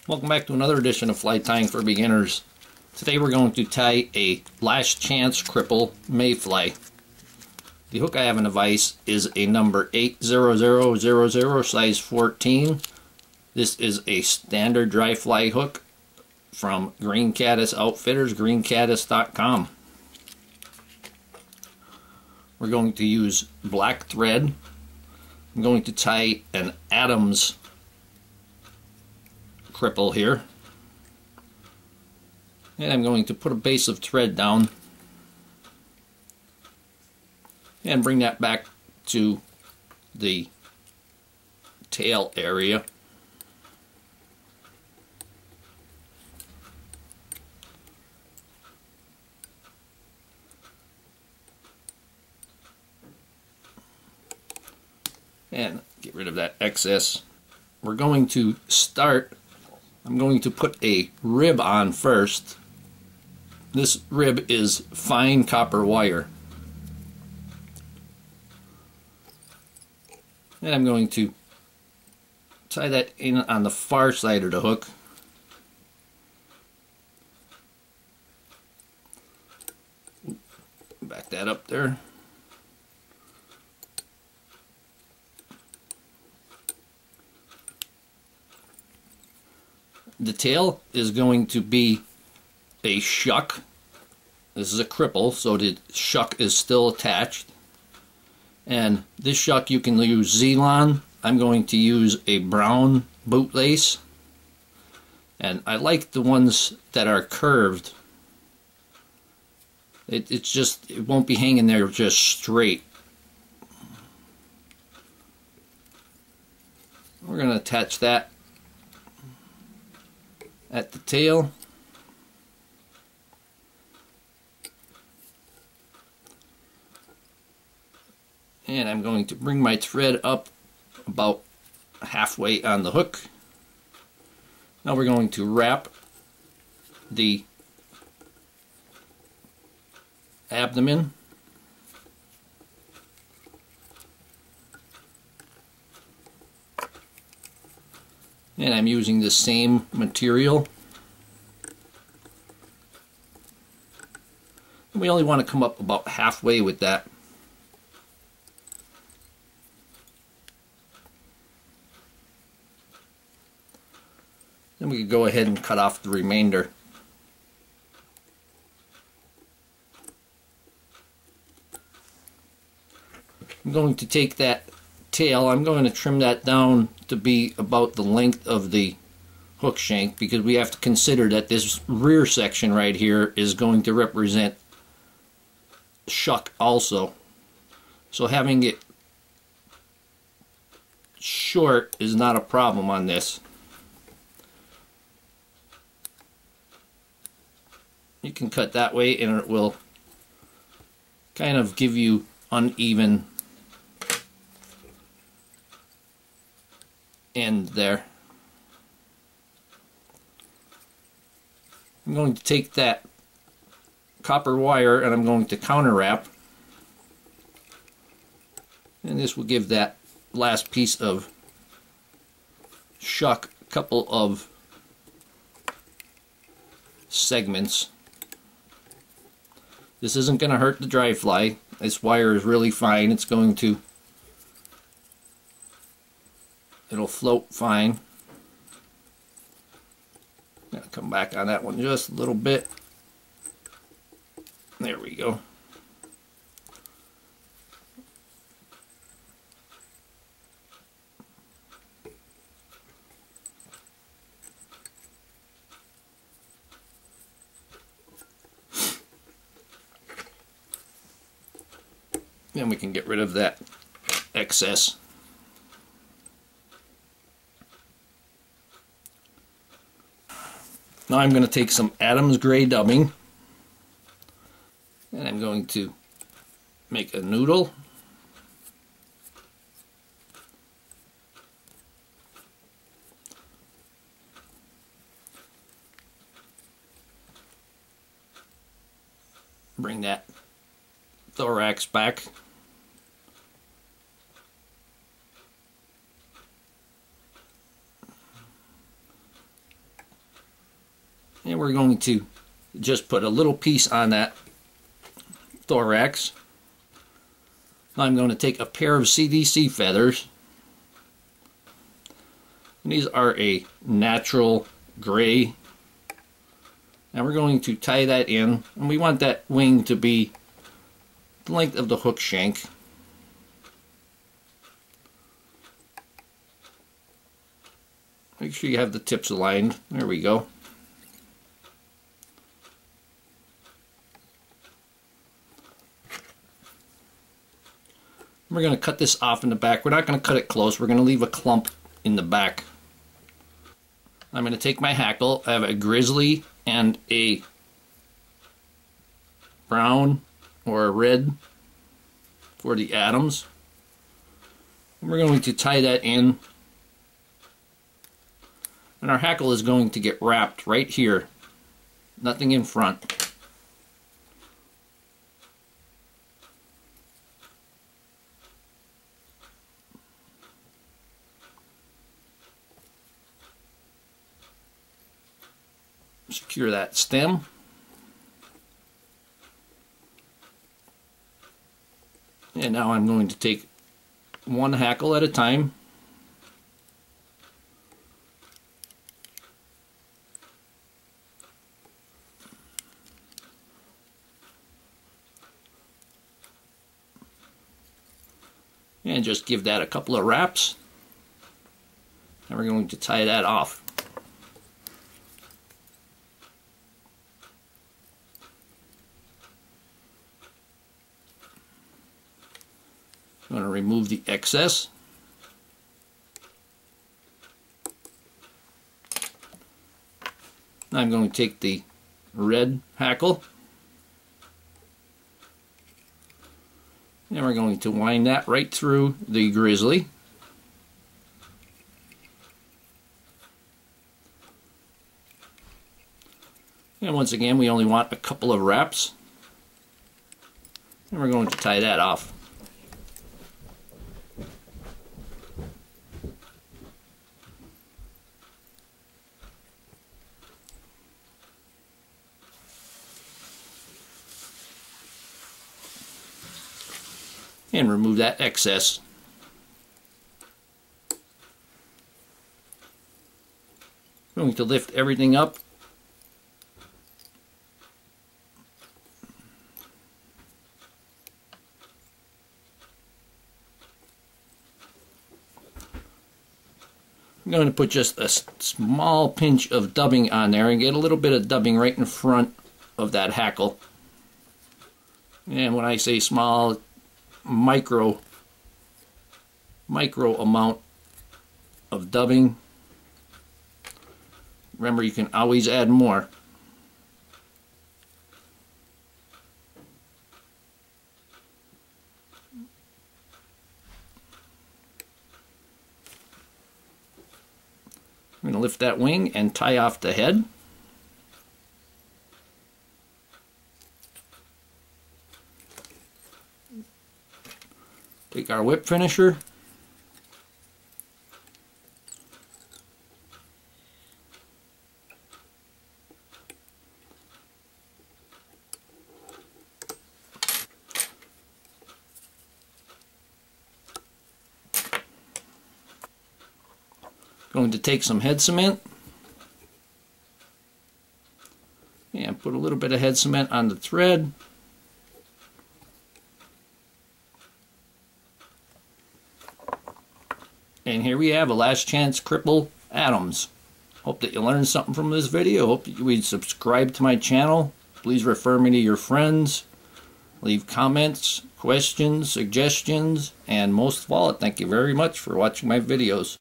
Welcome back to another edition of Fly Tying for Beginners. Today we're going to tie a last chance cripple mayfly. The hook I have in the vise is a number 80000 size 14. This is a standard dry fly hook from Green Caddis Outfitters, greencaddis.com. We're going to use black thread. I'm going to tie an Adams cripple here, and I'm going to put a base of thread down and bring that back to the tail area. And get rid of that excess. We're going to start. I'm going to put a rib on first. This rib is fine copper wire. And I'm going to tie that in on the far side of the hook. Back that up there. The tail is going to be a shuck. This is a cripple, so the shuck is still attached. And this shuck you can use Zelon. I'm going to use a brown bootlace. And I like the ones that are curved. It won't be hanging there just straight. We're going to attach that at the tail. And I'm going to bring my thread up about halfway on the hook. Now we're going to wrap the abdomen. And I'm using the same material. We only want to come up about halfway with that. Then we can go ahead and cut off the remainder. I'm going to take that tail, I'm going to trim that down to be about the length of the hook shank, because we have to consider that this rear section right here is going to represent shuck also. So having it short is not a problem on this. You can cut that way and it will kind of give you uneven end there. I'm going to take that copper wire and I'm going to counter wrap, and this will give that last piece of shuck a couple of segments. This isn't going to hurt the dry fly. This wire is really fine. It'll float fine. Gonna come back on that one just a little bit. There we go. Then we can get rid of that excess. Now I'm going to take some Adams gray dubbing and I'm going to make a noodle. Bring that thorax back. And we're going to just put a little piece on that thorax. Now I'm going to take a pair of CDC feathers. And these are a natural gray. And we're going to tie that in. And we want that wing to be the length of the hook shank. Make sure you have the tips aligned. There we go. We're going to cut this off in the back. We're not going to cut it close. We're going to leave a clump in the back. I'm going to take my hackle. I have a grizzly and a brown or a red for the Adams. And we're going to tie that in. And our hackle is going to get wrapped right here. Nothing in front. Secure that stem. And now I'm going to take one hackle at a time. And just give that a couple of wraps. And we're going to tie that off. I'm going to remove the excess. Now I'm going to take the red hackle. And we're going to wind that right through the grizzly. And once again, we only want a couple of wraps. And we're going to tie that off. And remove that excess. I'm going to lift everything up. I'm going to put just a small pinch of dubbing on there and get a little bit of dubbing right in front of that hackle. And when I say small, micro amount of dubbing. Remember, you can always add more. I'm going to lift that wing and tie off the head. Take our whip finisher. Going to take some head cement and put a little bit of head cement on the thread. And here we have a last chance cripple Adams. Hope that you learned something from this video. Hope you would subscribe to my channel. Please refer me to your friends. Leave comments, questions, suggestions, and most of all, thank you very much for watching my videos.